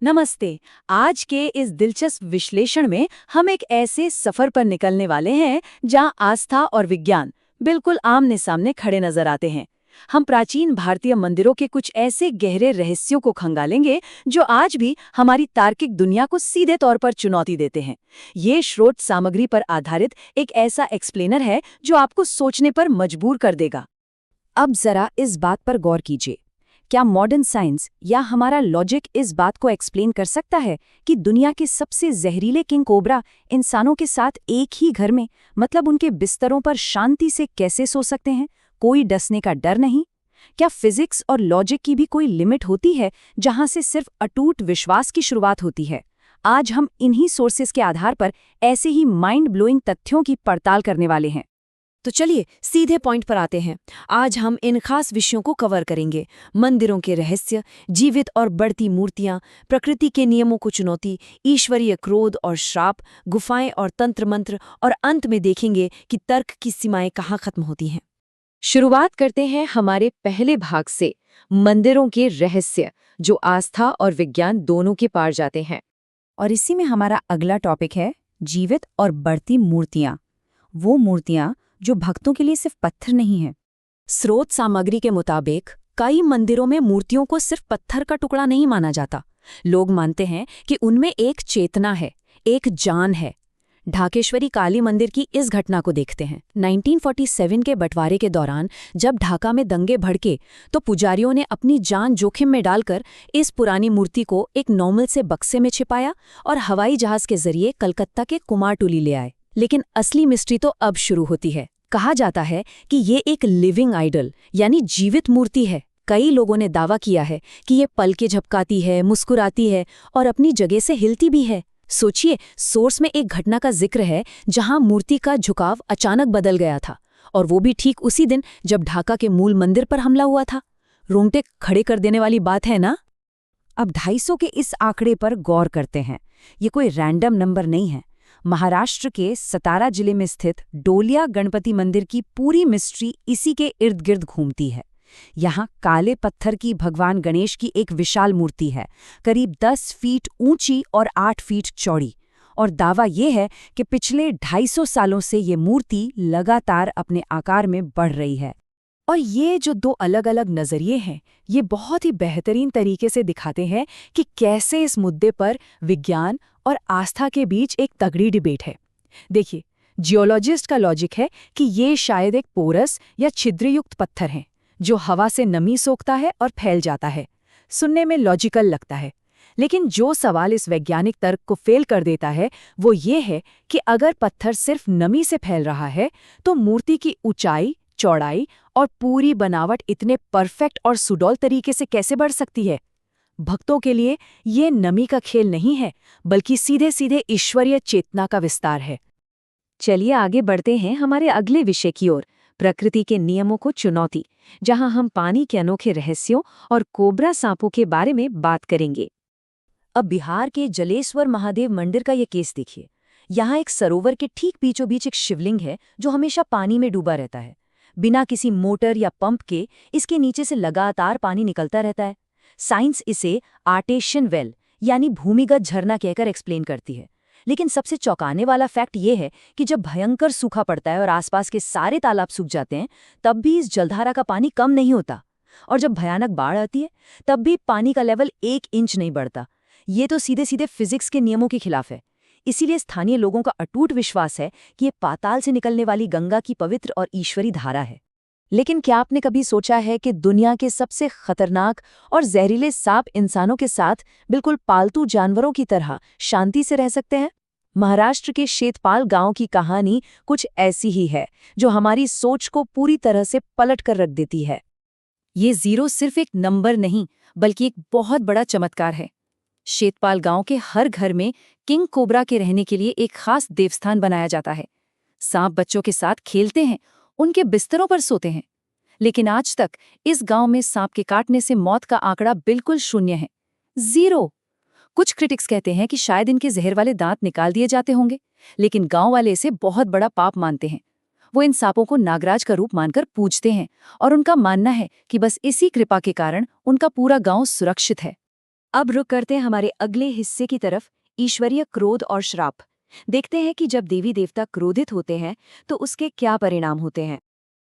नमस्ते। आज के इस दिलचस्प विश्लेषण में हम एक ऐसे सफर पर निकलने वाले हैं जहां आस्था और विज्ञान बिल्कुल आमने सामने खड़े नजर आते हैं। हम प्राचीन भारतीय मंदिरों के कुछ ऐसे गहरे रहस्यों को खंगालेंगे जो आज भी हमारी तार्किक दुनिया को सीधे तौर पर चुनौती देते हैं। ये स्रोत सामग्री पर आधारित एक ऐसा एक्सप्लेनर है जो आपको सोचने पर मजबूर कर देगा। अब जरा इस बात पर गौर कीजिए, क्या मॉडर्न साइंस या हमारा लॉजिक इस बात को एक्सप्लेन कर सकता है कि दुनिया के सबसे जहरीले किंग कोबरा इंसानों के साथ एक ही घर में, मतलब उनके बिस्तरों पर शांति से कैसे सो सकते हैं, कोई डसने का डर नहीं? क्या फिजिक्स और लॉजिक की भी कोई लिमिट होती है जहां से सिर्फ अटूट विश्वास की शुरुआत होती है? आज हम इन्हीं सोर्सेस के आधार पर ऐसे ही माइंड ब्लोइंग तथ्यों की पड़ताल करने वाले हैं। तो चलिए सीधे पॉइंट पर आते हैं। आज हम इन खास विषयों को कवर करेंगे: मंदिरों के रहस्य, जीवित और बढ़ती मूर्तियां, प्रकृति के नियमों को चुनौती, ईश्वरीय क्रोध और श्राप, गुफाएं और तंत्र मंत्र, और अंत में देखेंगे कि तर्क की सीमाएं कहाँ खत्म होती हैं। शुरुआत करते हैं हमारे पहले भाग से, मंदिरों के रहस्य जो आस्था और विज्ञान दोनों के पार जाते हैं। और इसी में हमारा अगला टॉपिक है जीवित और बढ़ती मूर्तियां। वो मूर्तियां जो भक्तों के लिए सिर्फ पत्थर नहीं है। स्रोत सामग्री के मुताबिक कई मंदिरों में मूर्तियों को सिर्फ पत्थर का टुकड़ा नहीं माना जाता। लोग मानते हैं कि उनमें एक चेतना है, एक जान है। ढाकेश्वरी काली मंदिर की इस घटना को देखते हैं। 1947 के बंटवारे के दौरान जब ढाका में दंगे भड़के तो पुजारियों ने अपनी जान जोखिम में डालकर इस पुरानी मूर्ति को एक नॉर्मल से बक्से में छिपाया और हवाई जहाज के जरिए कलकत्ता के कुमारटुली ले आए। लेकिन असली मिस्ट्री तो अब शुरू होती है। कहा जाता है कि ये एक लिविंग आइडल यानी जीवित मूर्ति है। कई लोगों ने दावा किया है कि ये पलकें झपकाती है, मुस्कुराती है और अपनी जगह से हिलती भी है। सोचिए, सोर्स में एक घटना का जिक्र है जहां मूर्ति का झुकाव अचानक बदल गया था, और वो भी ठीक उसी दिन जब ढाका के मूल मंदिर पर हमला हुआ था। रोंगटे खड़े कर देने वाली बात है ना? अब 250 के इस आंकड़े पर गौर करते हैं। ये कोई रैंडम नंबर नहीं है। महाराष्ट्र के सतारा जिले में स्थित डोलिया गणपति मंदिर की पूरी मिस्ट्री इसी के इर्द गिर्द घूमती है। यहाँ काले पत्थर की भगवान गणेश की एक विशाल मूर्ति है, करीब 10 फीट ऊंची और 8 फीट चौड़ी। और दावा ये है कि पिछले 250 सालों से ये मूर्ति लगातार अपने आकार में बढ़ रही है। और ये जो दो अलग अलग नजरिए हैं, ये बहुत ही बेहतरीन तरीके से दिखाते हैं कि कैसे इस मुद्दे पर विज्ञान और आस्था के बीच एक तगड़ी डिबेट है। देखिए, जियोलॉजिस्ट का लॉजिक है कि ये शायद एक पोरस या छिद्रयुक्त पत्थर है जो हवा से नमी सोखता है और फैल जाता है। सुनने में लॉजिकल लगता है, लेकिन जो सवाल इस वैज्ञानिक तर्क को फेल कर देता है वो ये है कि अगर पत्थर सिर्फ नमी से फैल रहा है तो मूर्ति की ऊंचाई, चौड़ाई और पूरी बनावट इतने परफेक्ट और सुडौल तरीके से कैसे बढ़ सकती है? भक्तों के लिए ये नमी का खेल नहीं है, बल्कि सीधे सीधे ईश्वरीय चेतना का विस्तार है। चलिए आगे बढ़ते हैं हमारे अगले विषय की ओर, प्रकृति के नियमों को चुनौती, जहां हम पानी के अनोखे रहस्यों और कोबरा सांपों के बारे में बात करेंगे। अब बिहार के जलेश्वर महादेव मंदिर का ये केस देखिए। यहाँ एक सरोवर के ठीक बीचों बीच एक शिवलिंग है जो हमेशा पानी में डूबा रहता है। बिना किसी मोटर या पंप के इसके नीचे से लगातार पानी निकलता रहता है। साइंस इसे आर्टेशियन वेल यानी भूमिगत झरना कहकर एक्सप्लेन करती है। लेकिन सबसे चौंकाने वाला फैक्ट ये है कि जब भयंकर सूखा पड़ता है और आसपास के सारे तालाब सूख जाते हैं, तब भी इस जलधारा का पानी कम नहीं होता। और जब भयानक बाढ़ आती है, तब भी पानी का लेवल 1 इंच नहीं बढ़ता। ये तो सीधे सीधे फिजिक्स के नियमों के खिलाफ है। इसीलिए स्थानीय लोगों का अटूट विश्वास है कि ये पाताल से निकलने वाली गंगा की पवित्र और ईश्वरी धारा है। लेकिन क्या आपने कभी सोचा है कि दुनिया के सबसे खतरनाक और जहरीले सांप इंसानों के साथ बिल्कुल पालतू जानवरों की तरह शांति से रह सकते हैं? महाराष्ट्र के शेतपाल गांव की कहानी कुछ ऐसी ही है, जो हमारी सोच को पूरी तरह से पलट कर रख देती है। ये 0 सिर्फ एक नंबर नहीं, बल्कि एक बहुत बड़ा चमत्कार है। शेतपाल गांव के हर घर में किंग कोबरा के रहने के लिए एक खास देवस्थान बनाया जाता है। सांप बच्चों के साथ खेलते हैं, उनके बिस्तरों पर सोते हैं। लेकिन आज तक इस गांव में सांप के काटने से मौत का आंकड़ा बिल्कुल शून्य है, 0। कुछ क्रिटिक्स कहते हैं कि शायद इनके जहर वाले दांत निकाल दिए जाते होंगे, लेकिन गांव वाले इसे बहुत बड़ा पाप मानते हैं। वो इन सांपों को नागराज का रूप मानकर पूजते हैं और उनका मानना है कि बस इसी कृपा के कारण उनका पूरा गांव सुरक्षित है। अब रुक करते हैं हमारे अगले हिस्से की तरफ, ईश्वरीय क्रोध और श्राप। देखते हैं कि जब देवी देवता क्रोधित होते हैं तो उसके क्या परिणाम होते हैं।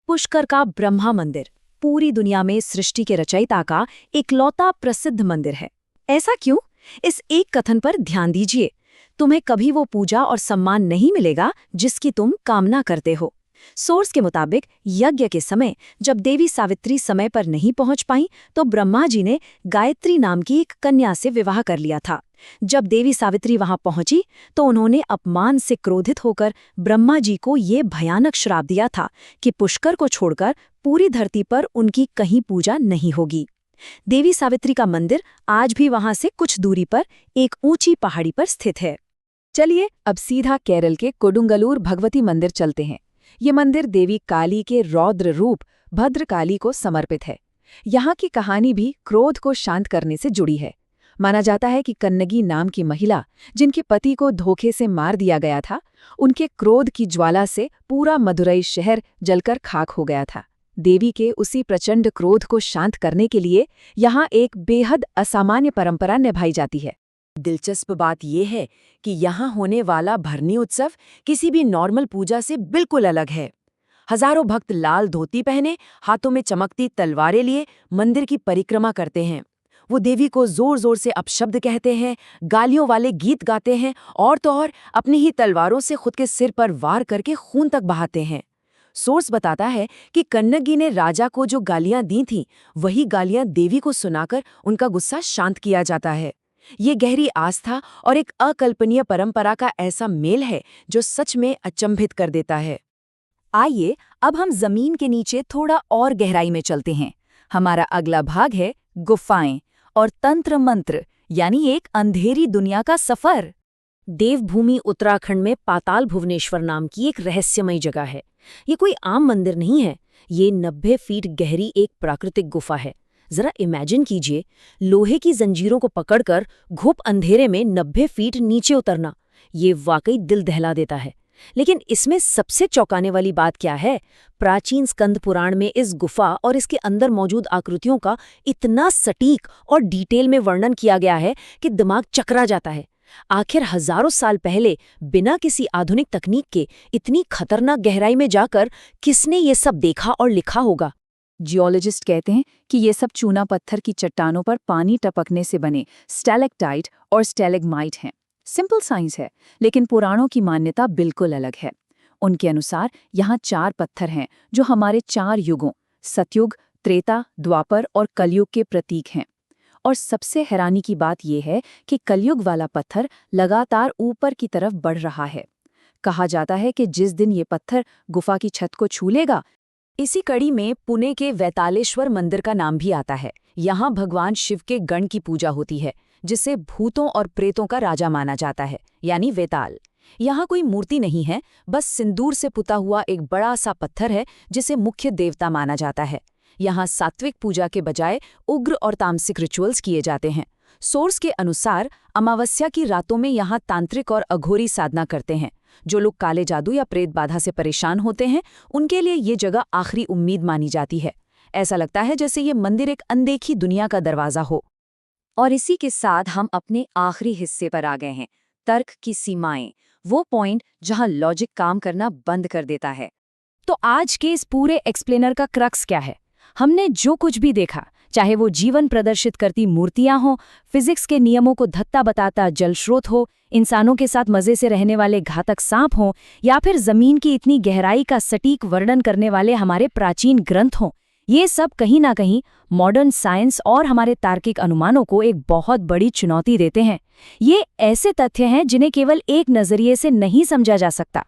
पुष्कर का ब्रह्मा मंदिर पूरी दुनिया में सृष्टि के रचयिता का इकलौता प्रसिद्ध मंदिर है। ऐसा क्यों? इस एक कथन पर ध्यान दीजिए। तुम्हें कभी वो पूजा और सम्मान नहीं मिलेगा जिसकी तुम कामना करते हो। सोर्स के मुताबिक यज्ञ के समय जब देवी सावित्री समय पर नहीं पहुंच पाई तो ब्रह्मा जी ने गायत्री नाम की एक कन्या से विवाह कर लिया था। जब देवी सावित्री वहां पहुंची तो उन्होंने अपमान से क्रोधित होकर ब्रह्मा जी को ये भयानक श्राप दिया था कि पुष्कर को छोड़कर पूरी धरती पर उनकी कहीं पूजा नहीं होगी। देवी सावित्री का मंदिर आज भी वहां से कुछ दूरी पर एक ऊंची पहाड़ी पर स्थित है। चलिए अब सीधा केरल के कोडुंगलूर भगवती मंदिर चलते हैं। ये मंदिर देवी काली के रौद्र रूप भद्रकाली को समर्पित है। यहाँ की कहानी भी क्रोध को शांत करने से जुड़ी है। माना जाता है कि कन्नगी नाम की महिला, जिनके पति को धोखे से मार दिया गया था, उनके क्रोध की ज्वाला से पूरा मदुरई शहर जलकर खाक हो गया था। देवी के उसी प्रचंड क्रोध को शांत करने के लिए यहाँ एक बेहद असामान्य परंपरा निभाई जाती है। दिलचस्प बात यह है कि यहाँ होने वाला भरनी उत्सव किसी भी नॉर्मल पूजा से बिल्कुल अलग है। हजारों भक्त लाल धोती पहने, हाथों में चमकती तलवारें लिए मंदिर की परिक्रमा करते हैं। वो देवी को जोर जोर से अपशब्द कहते हैं, गालियों वाले गीत गाते हैं और तो और अपनी ही तलवारों से खुद के सिर पर वार करके खून तक बहाते हैं। सोर्स बताता है कि कन्नगी ने राजा को जो गालियां दी थीं, वही गालियां देवी को सुनाकर उनका गुस्सा शांत किया जाता है। ये गहरी आस्था और एक अकल्पनीय परंपरा का ऐसा मेल है जो सच में अचंभित कर देता है। आइए अब हम जमीन के नीचे थोड़ा और गहराई में चलते हैं। हमारा अगला भाग है गुफाएं और तंत्र मंत्र, यानी एक अंधेरी दुनिया का सफर। देवभूमि उत्तराखंड में पाताल भुवनेश्वर नाम की एक रहस्यमयी जगह है। ये कोई आम मंदिर नहीं है, ये 90 फीट गहरी एक प्राकृतिक गुफा है। जरा इमेजिन कीजिए, लोहे की जंजीरों को पकड़कर घुप अंधेरे में 90 फीट नीचे उतरना। ये वाकई दिल दहला देता है। लेकिन इसमें सबसे चौंकाने वाली बात क्या है? प्राचीन स्कंद पुराण में इस गुफा और इसके अंदर मौजूद आकृतियों का इतना सटीक और डिटेल में वर्णन किया गया है कि दिमाग चकरा जाता है। आखिर हजारों साल पहले बिना किसी आधुनिक तकनीक के इतनी खतरनाक गहराई में जाकर किसने ये सब देखा और लिखा होगा? जियोलॉजिस्ट कहते हैं कि ये सब चूना पत्थर की चट्टानों पर पानी टपकने से बने स्टैलेक्टाइट और स्टैलेग्माइट हैं। सिंपल साइंस है, लेकिन पुराणों की मान्यता बिल्कुल अलग है। उनके अनुसार यहाँ 4 पत्थर हैं जो हमारे 4 युगों सतयुग, त्रेता, द्वापर और कलयुग के प्रतीक हैं। और सबसे हैरानी की बात यह है कि कलयुग वाला पत्थर लगातार ऊपर की तरफ बढ़ रहा है। कहा जाता है कि जिस दिन ये पत्थर गुफा की छत को छू लेगा, इसी कड़ी में पुणे के वैतालेश्वर मंदिर का नाम भी आता है। यहाँ भगवान शिव के गण की पूजा होती है, जिसे भूतों और प्रेतों का राजा माना जाता है, यानी वेताल। यहाँ कोई मूर्ति नहीं है, बस सिंदूर से पुता हुआ एक बड़ा सा पत्थर है जिसे मुख्य देवता माना जाता है। यहाँ सात्विक पूजा के बजाय उग्र और तामसिक रिचुअल्स किए जाते हैं। सोर्स के अनुसार अमावस्या की रातों में यहाँ तांत्रिक और अघोरी साधना करते हैं। जो लोग काले जादू या प्रेत बाधा से परेशान होते हैं, उनके लिए ये जगह आखिरी उम्मीद मानी जाती है। ऐसा लगता है जैसे ये मंदिर एक अनदेखी दुनिया का दरवाजा हो। और इसी के साथ हम अपने आखिरी हिस्से पर आ गए हैं, तर्क की सीमाएं, वो पॉइंट जहां लॉजिक काम करना बंद कर देता है। तो आज के इस पूरे एक्सप्लेनर का क्रक्स क्या है? हमने जो कुछ भी देखा, चाहे वो जीवन प्रदर्शित करती मूर्तियां हों, फिजिक्स के नियमों को धत्ता बताता जल स्रोत हो, इंसानों के साथ मजे से रहने वाले घातक सांप हों, या फिर जमीन की इतनी गहराई का सटीक वर्णन करने वाले हमारे प्राचीन ग्रंथ हों, ये सब कहीं ना कहीं मॉडर्न साइंस और हमारे तार्किक अनुमानों को एक बहुत बड़ी चुनौती देते हैं। ये ऐसे तथ्य हैं जिन्हें केवल एक नजरिए से नहीं समझा जा सकता।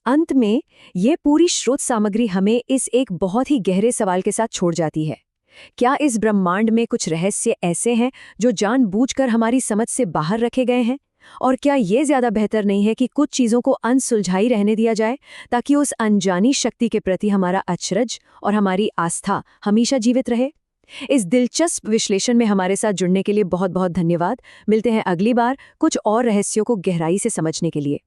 अंत में ये पूरी स्रोत सामग्री हमें इस एक बहुत ही गहरे सवाल के साथ छोड़ जाती है। क्या इस ब्रह्मांड में कुछ रहस्य ऐसे हैं जो जानबूझकर हमारी समझ से बाहर रखे गए हैं? और क्या ये ज्यादा बेहतर नहीं है कि कुछ चीजों को अनसुलझाई रहने दिया जाए, ताकि उस अनजानी शक्ति के प्रति हमारा अचरज और हमारी आस्था हमेशा जीवित रहे? इस दिलचस्प विश्लेषण में हमारे साथ जुड़ने के लिए बहुत बहुत धन्यवाद। मिलते हैं अगली बार कुछ और रहस्यों को गहराई से समझने के लिए।